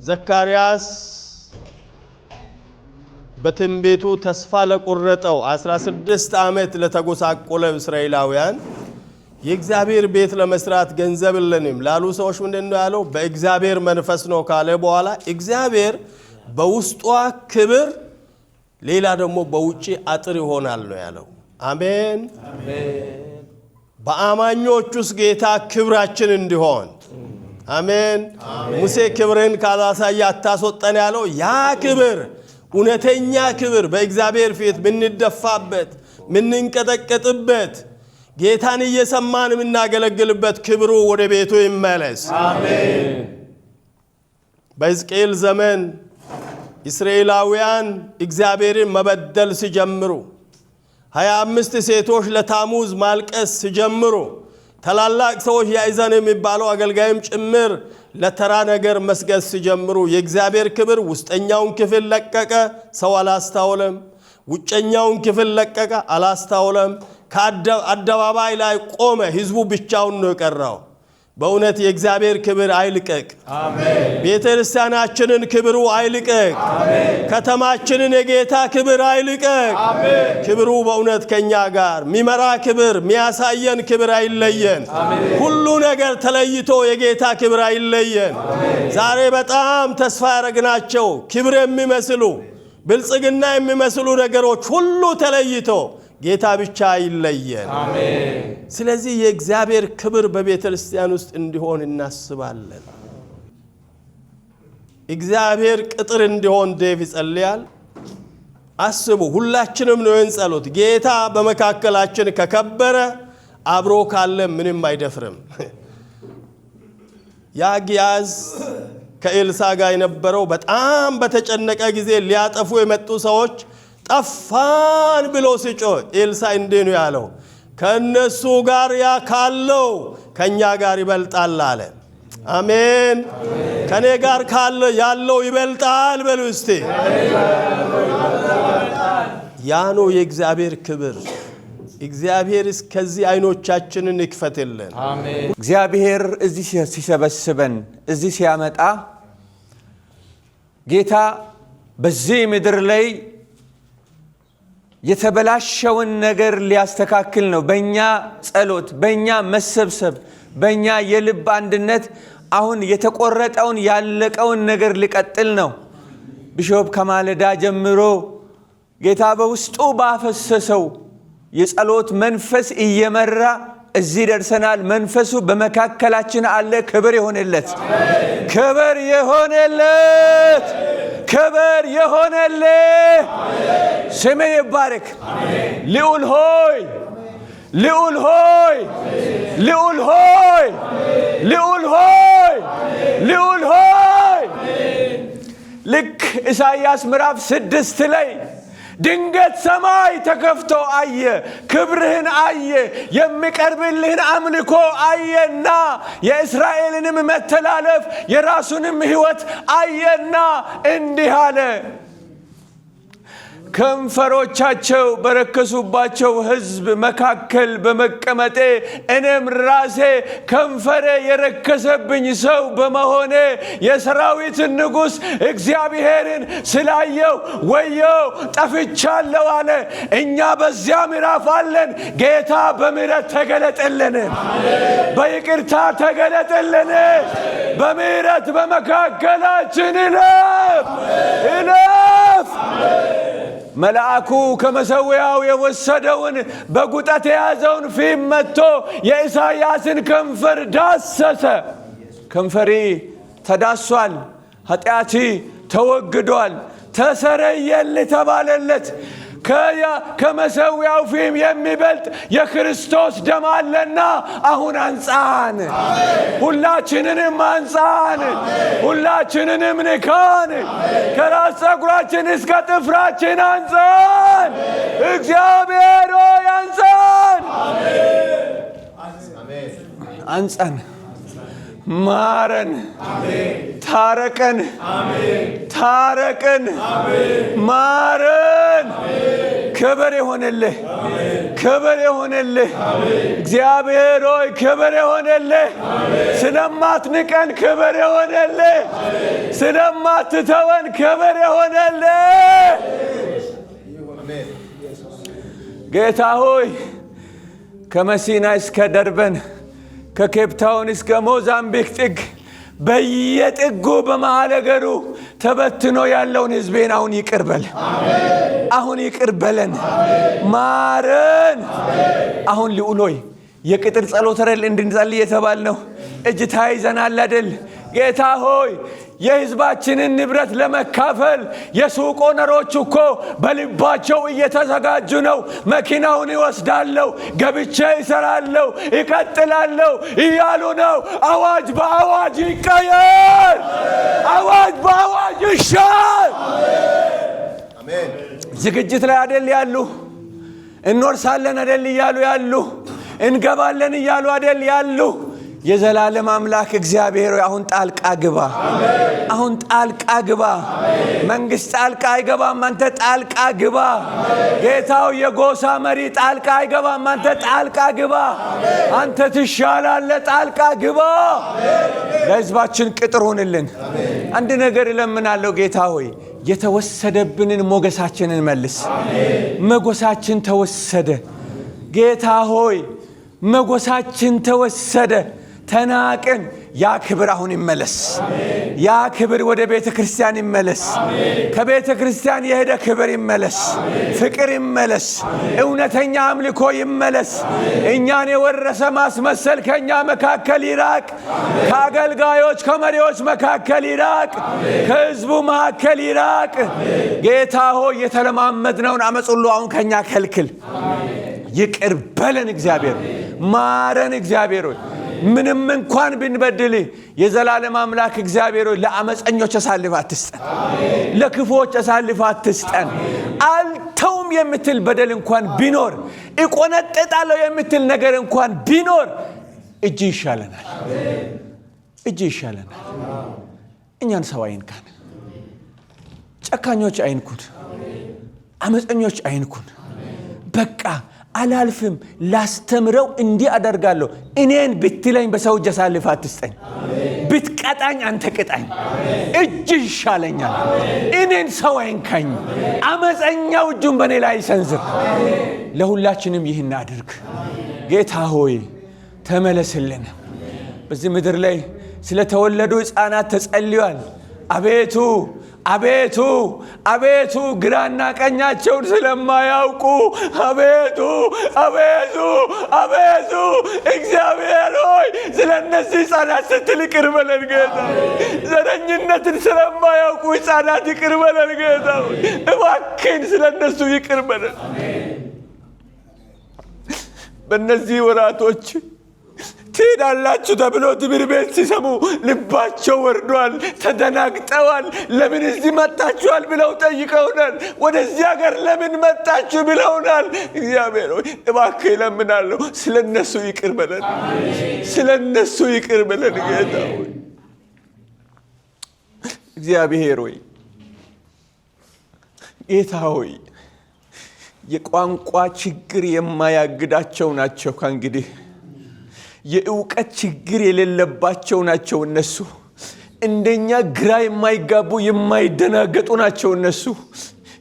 ዘካርያስ በትንቢቱ ተስፋ ለቆረጠው 16 ዓመት ለተጎሳቆለ እስራኤላውያን የእግዚአብሔር ቤት ለመስራት ገንዘብ የለንም ላሉ ሰዎች ምንድነው ያለው? በእግዚአብሔር መንፈስ ነው ካለ በኋላ እግዚአብሔር በውስጧ ክብር ሌላ ደግሞ በውጪ አጥር ይሆናል ነው ያለው። አሜን አሜን። በአማኞች ውስጥ ጌታ ክብራችን እንዲሆን አሜን። ሙሴ ክብርን ካላሳየ አታስወጣን ያለው ያ ክብር እውነተኛ ክብር በእግዚአብሔር ፊት ምንደፋበት ምንንቀጠቀጥበት ጌታን እየሰማን ምናገለግልበት ክብሩ ወደ ቤቱ ይመለስ። አሜን። በሕዝቅኤል ዘመን እስራኤላውያን እግዚአብሔርን መበደል ሲጀምሩ 25 ሴቶች ለታሙዝ ማልቀስ ሲጀምሩ ታላላቅ ሰዎች ያይዘን የሚባለው አገልጋይም ጭምር ለተራ ነገር መስገድ ሲጀምሩ የእግዚአብሔር ክብር ውስጠኛውን ክፍል ለቀቀ፣ ሰው አላስተዋለም። ውጨኛውን ክፍል ለቀቀ፣ አላስተዋለም። ከአደባባይ ላይ ቆመ፣ ህዝቡ ብቻውን ነው የቀረው። በእውነት የእግዚአብሔር ክብር አይልቀቅ። አሜን። ቤተክርስቲያናችንን ክብሩ አይልቀቅ። አሜን። ከተማችንን የጌታ ክብር አይልቀቅ። አሜን። ክብሩ በእውነት ከኛ ጋር ሚመራ ክብር ሚያሳየን ክብር አይለየን። አሜን። ሁሉ ነገር ተለይቶ የጌታ ክብር አይለየን። አሜን። ዛሬ በጣም ተስፋ ያደረግናቸው ክብር የሚመስሉ ብልጽግና የሚመስሉ ነገሮች ሁሉ ተለይቶ ጌታ ብቻ ይለየን። አሜን። ስለዚህ የእግዚአብሔር ክብር በቤተክርስቲያን ውስጥ እንዲሆን እናስባለን። እግዚአብሔር ቅጥር እንዲሆን ዴቭ ይጸልያል። አስቡ፣ ሁላችንም ነው እንጸሎት። ጌታ በመካከላችን ከከበረ አብሮ ካለ ምንም አይደፍርም። ያ ጊያዝ ከኤልሳ ጋር የነበረው በጣም በተጨነቀ ጊዜ ሊያጠፉ የመጡ ሰዎች ጠፋን ብሎ ሲጮህ ኤልሳ እንዲህ ነው ያለው፣ ከነሱ ጋር ያ ካለው ከኛ ጋር ይበልጣል አለ። አሜን። ከኔ ጋር ካለ ያለው ይበልጣል በሉ እስቲ። ያ ነው የእግዚአብሔር ክብር። እግዚአብሔር እስከዚህ አይኖቻችንን ይክፈትልን። አሜን። እግዚአብሔር እዚህ ሲሰበስበን እዚህ ሲያመጣ ጌታ በዚህ ምድር ላይ የተበላሸውን ነገር ሊያስተካክል ነው። በእኛ ጸሎት፣ በእኛ መሰብሰብ፣ በእኛ የልብ አንድነት አሁን የተቆረጠውን ያለቀውን ነገር ሊቀጥል ነው። ቢሾፕ ከማለዳ ጀምሮ ጌታ በውስጡ ባፈሰሰው የጸሎት መንፈስ እየመራ እዚህ ደርሰናል። መንፈሱ በመካከላችን አለ። ክብር ይሆንለት፣ ክብር ይሆንለት፣ ክብር ይሆንለት። ስሜ ይባረክ። ልዑል ሆይ፣ ልዑል ሆይ፣ ልዑል ሆይ፣ ልዑል ሆይ፣ ልዑል ሆይ። ልክ ኢሳይያስ ምዕራፍ 6 ላይ ድንገት ሰማይ ተከፍቶ አየ፣ ክብርህን አየ፣ የሚቀርብልህን አምልኮ አየና የእስራኤልንም መተላለፍ የራሱንም ሕይወት አየና እንዲህ አለ፣ ከንፈሮቻቸው በረከሱባቸው ሕዝብ መካከል በመቀመጤ እኔም ራሴ ከንፈሬ የረከሰብኝ ሰው በመሆኔ የሰራዊትን ንጉሥ እግዚአብሔርን ስላየው ወየው ጠፍቻለሁ አለ። እኛ በዚያ ምዕራፍ አለን። ጌታ በምሕረት ተገለጠልን፣ በይቅርታ ተገለጠልን። በምሕረት በመካከላችን እለፍ እለፍ። መልአኩ ከመሰዊያው የወሰደውን በጉጠት የያዘውን ፊም መጥቶ የኢሳይያስን ከንፈር ዳሰሰ። ከንፈሬ ተዳሷል፣ ኃጢአቴ ተወግዷል፣ ተሰረየል ተባለለት። ከመሰዊያው ፊም የሚበልጥ የክርስቶስ ደም አለና አሁን አንጻን፣ ሁላችንንም አንጻን፣ ሁላችንንም ንካን፣ ከራስ ፀጉራችን እስከ ጥፍራችን አንጻን። እግዚአብሔር ሆይ አንጻን፣ አንጻን፣ ማረን፣ ታረቀን ታረቀን ማረን ክብር ይሁንልህ ክብር ይሁንልህ እግዚአብሔር ሆይ ክብር ይሁንልህ ስለማትንቀን ክብር ይሁንልህ ስለማትተወን ክብር ይሁንልህ ጌታ ሆይ ከመሲና እስከ ደርበን ከኬፕታውን እስከ ሞዛምቢክ ጥግ በየጥጉ በመሃለገሩ ተበትኖ ያለውን ህዝቤን አሁን ይቅርበል አሁን ይቅርበለን ማረን አሁን ልዑሎይ የቅጥር ጸሎት ረል እንድንጸልይ የተባልነው እጅ ታይዘናል አይደል ጌታ ሆይ የህዝባችንን ንብረት ለመካፈል የሱቅ ኦነሮች እኮ በልባቸው እየተዘጋጁ ነው መኪናውን ይወስዳለው ገብቼ ይሰራለው ይቀጥላለው እያሉ ነው አዋጅ በአዋጅ ይቀየር አዋጅ በአዋጅ ይሻር አሜን ዝግጅት ላይ አይደል ያሉ እንወርሳለን አይደል ያሉ ያሉ እንገባለን እያሉ አይደል ያሉ የዘላለም አምላክ እግዚአብሔር አሁን ጣልቃ ግባ አሁን ጣልቃ ግባ መንግስት ጣልቃ አይገባም አንተ ጣልቃ ግባ ጌታው የጎሳ መሪ ጣልቃ አይገባም አንተ ጣልቃ ግባ አንተ ትሻላለህ ጣልቃ ግባ ለህዝባችን ቅጥር ሆነልን አንድ ነገር እለምናለሁ ጌታ ሆይ የተወሰደብንን ሞገሳችንን መልስ መጎሳችን ተወሰደ ጌታ ሆይ መጎሳችን ተወሰደ ተናቀን ያ ክብር አሁን ይመለስ ያ ክብር ወደ ቤተ ክርስቲያን ይመለስ ከቤተ ክርስቲያን የሄደ ክብር ይመለስ ፍቅር ይመለስ እውነተኛ አምልኮ ይመለስ እኛን የወረሰ ማስመሰል ከኛ መካከል ይራቅ ከአገልጋዮች ከመሪዎች መካከል ይራቅ ከህዝቡ መካከል ይራቅ ጌታ ሆይ የተለማመድነውን አመጽ ሁሉ አሁን ከኛ ከልክል ይቅር በለን እግዚአብሔር ማረን እግዚአብሔር ሆይ ምንም እንኳን ብንበድል የዘላለም አምላክ እግዚአብሔር ሆይ ለአመፀኞች አሳልፈህ አትስጠን ለክፉዎች አሳልፈህ አትስጠን አልተውም የምትል በደል እንኳን ቢኖር እቆነጥጣለሁ የምትል ነገር እንኳን ቢኖር እጅ ይሻለናል እጅ ይሻለናል እኛን ሰው አይንካን ጨካኞች አይንኩን አመፀኞች አይንኩን በቃ አላልፍም ላስተምረው እንዲህ አደርጋለሁ እኔን ብትለኝ በሰው እጅ አሳልፈህ አትስጠኝ ብትቀጣኝ አንተ ቅጣኝ እጅ ይሻለኛል እኔን ሰው አይንካኝ አመፀኛው እጁን በኔ ላይ ይሰንዝር ለሁላችንም ይህን አድርግ ጌታ ሆይ ተመለስልን በዚህ ምድር ላይ ስለተወለዱ ሕፃናት ተጸልዩአል አቤቱ አቤቱ አቤቱ ግራና ቀኛቸውን ስለማያውቁ አቤቱ አቤቱ አቤቱ እግዚአብሔር ሆይ ስለነዚህ ሕፃናት ስትል ይቅር በለን ጌታ ዘረኝነትን ስለማያውቁ ሕፃናት ይቅር በለን ጌታ እባክህን ስለነሱ ይቅር በለን በእነዚህ ወራቶች ትሄዳላችሁ ተብሎ ትምህርት ቤት ሲሰሙ ልባቸው ወርዷል ተደናግጠዋል ለምን እዚህ መጣችኋል ብለው ጠይቀውናል ወደዚህ ሀገር ለምን መጣችሁ ብለውናል እግዚአብሔር ሆይ እባክህ ለምናለሁ ስለነሱ ይቅር በለን ስለነሱ ይቅር በለን ጌታ ሆይ እግዚአብሔር ሆይ ጌታ ሆይ የቋንቋ ችግር የማያግዳቸው ናቸው ከእንግዲህ የእውቀት ችግር የሌለባቸው ናቸው እነሱ እንደኛ ግራ የማይጋቡ የማይደናገጡ ናቸው እነሱ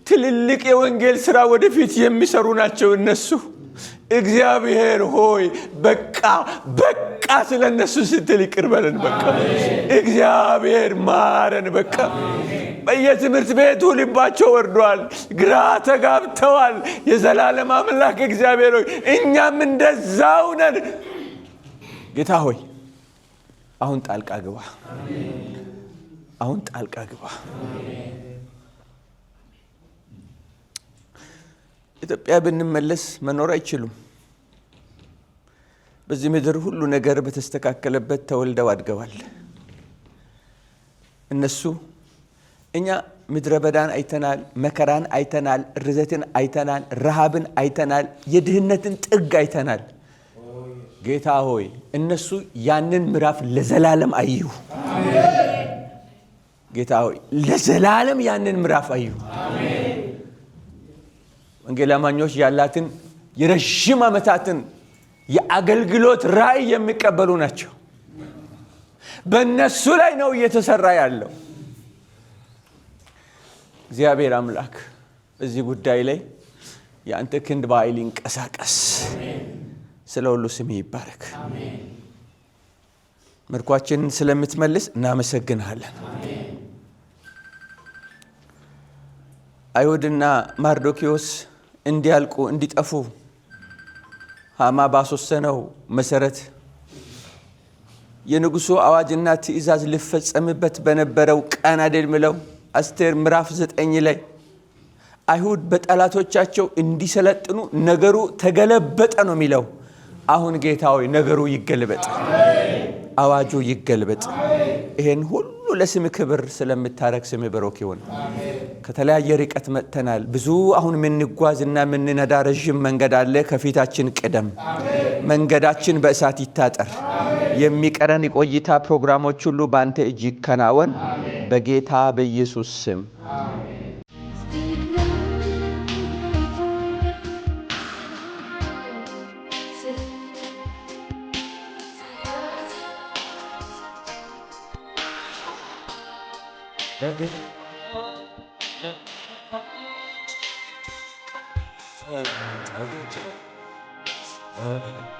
ትልልቅ የወንጌል ሥራ ወደፊት የሚሰሩ ናቸው እነሱ እግዚአብሔር ሆይ በቃ በቃ ስለነሱ ስትል ይቅር በለን በቃ እግዚአብሔር ማረን በቃ በየትምህርት ቤቱ ልባቸው ወርዷል ግራ ተጋብተዋል የዘላለም አምላክ እግዚአብሔር ሆይ እኛም እንደዛው ነን ጌታ ሆይ አሁን ጣልቃ ግባ አሁን ጣልቃ ግባ ኢትዮጵያ ብንመለስ መኖር አይችሉም በዚህ ምድር ሁሉ ነገር በተስተካከለበት ተወልደው አድገዋል እነሱ እኛ ምድረ በዳን አይተናል መከራን አይተናል ርዘትን አይተናል ረሃብን አይተናል የድህነትን ጥግ አይተናል ጌታ ሆይ እነሱ ያንን ምዕራፍ ለዘላለም አዩ ጌታ ሆይ ለዘላለም ያንን ምዕራፍ አዩ። ወንጌል አማኞች ያላትን የረጅም ዓመታትን የአገልግሎት ራእይ የሚቀበሉ ናቸው። በእነሱ ላይ ነው እየተሰራ ያለው። እግዚአብሔር አምላክ በዚህ ጉዳይ ላይ የአንተ ክንድ በኃይል ይንቀሳቀስ። ስለ ሁሉ ስም ይባረክ። ምርኳችንን ስለምትመልስ እናመሰግንሃለን። አይሁድና ማርዶክዮስ እንዲያልቁ እንዲጠፉ ሃማ ባስወሰነው መሰረት የንጉሱ አዋጅና ትእዛዝ ሊፈጸምበት በነበረው ቀን አይደል ምለው አስቴር ምዕራፍ 9 ላይ አይሁድ በጠላቶቻቸው እንዲሰለጥኑ ነገሩ ተገለበጠ ነው የሚለው። አሁን ጌታ ሆይ ነገሩ ይገልበጥ፣ አዋጁ ይገልበጥ። ይሄን ሁሉ ለስም ክብር ስለምታረክ ስም ብሩክ ይሁን። ከተለያየ ርቀት መጥተናል። ብዙ አሁን ምንጓዝና ምንነዳ ረጅም መንገድ አለ። ከፊታችን ቅደም፣ መንገዳችን በእሳት ይታጠር። የሚቀረን የቆይታ ፕሮግራሞች ሁሉ በአንተ እጅ ይከናወን፣ በጌታ በኢየሱስ ስም አሜን።